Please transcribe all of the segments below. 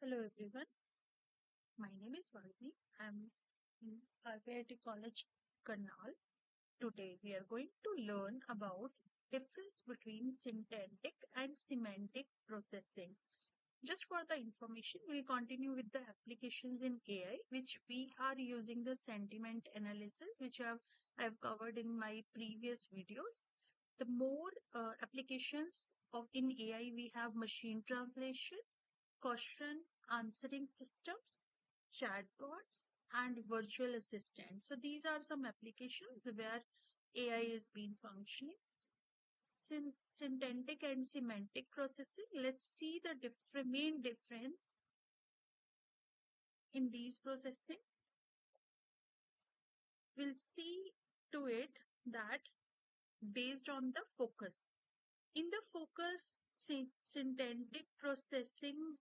Hello everyone, my name is Vadini. I'm in RPIIT College, Karnal. Today we are going to learn about difference between syntactic and semantic processing. Just for the information, we'll continue with the applications in AI, which we are using the sentiment analysis, which I've covered in my previous videos. The more applications of in AI, we have machine translation, question answering systems, chatbots, and virtual assistants. So these are some applications where AI is being functioning. Synthetic and semantic processing. Let's see the main difference in these processing. We'll see to it that based on the focus. In the focus, synthetic processing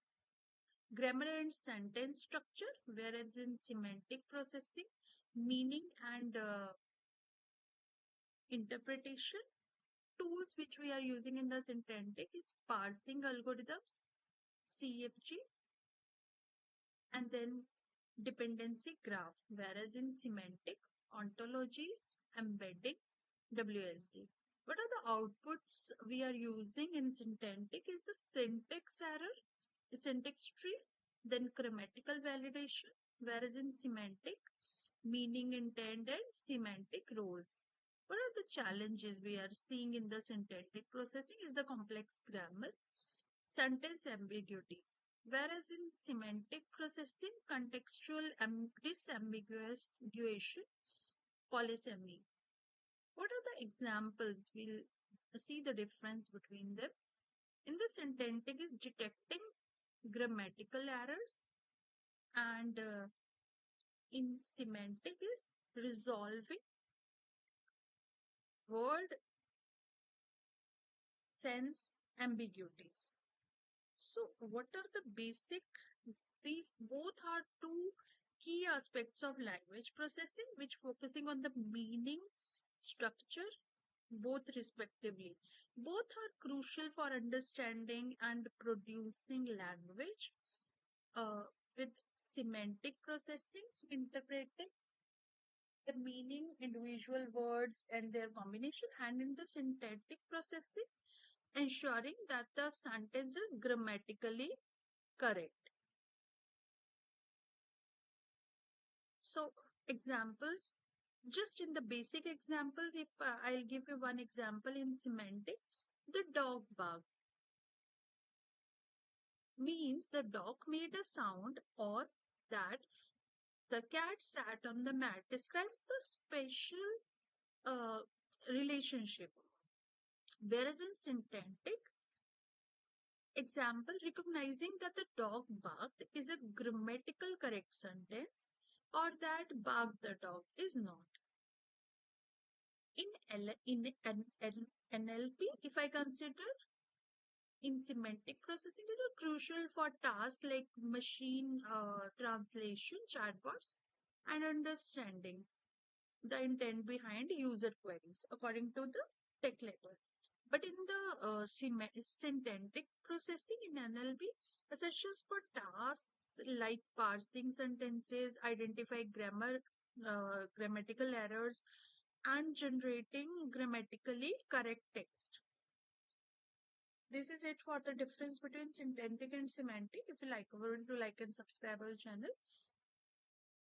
grammar and sentence structure, whereas in semantic processing, meaning and interpretation. Tools which we are using in the syntactic is parsing algorithms, CFG, and then dependency graph, whereas in semantic, ontologies, embedding, WSD. What are the outputs we are using in syntactic is the syntax error, the syntax tree, then grammatical validation, whereas in semantic, meaning, intent, and semantic roles. What are the challenges we are seeing in the syntactic processing is the complex grammar, sentence ambiguity, whereas in semantic processing, contextual disambiguation, polysemy. What are the examples? We'll see the difference between them. In the syntactic is detecting grammatical errors, and in semantic is resolving word sense ambiguities. So what are the basic, these both are two key aspects of language processing which focusing on the meaning, structure, both respectively. Both are crucial for understanding and producing language. Uh, with semantic processing, interpreting the meaning, individual words and their combination, and in the syntactic processing, ensuring that the sentence is grammatically correct. So, examples, just in the basic examples, if I'll give you one example in semantic, the dog bark means the dog made a sound, or that the cat sat on the mat describes the special uh, relationship. Whereas in syntactic example, recognizing that the dog barked is a grammatical correct sentence, or that barked the dog is not. In NLP, if I consider in semantic processing, it is crucial for tasks like machine translation, chatbots, and understanding the intent behind user queries according to the tech level. But in the syntactic processing in NLP, sessions for tasks like parsing sentences, identify grammatical errors, and generating grammatically correct text. This is it for the difference between syntactic and semantic. If you like, over to like and subscribe our channel.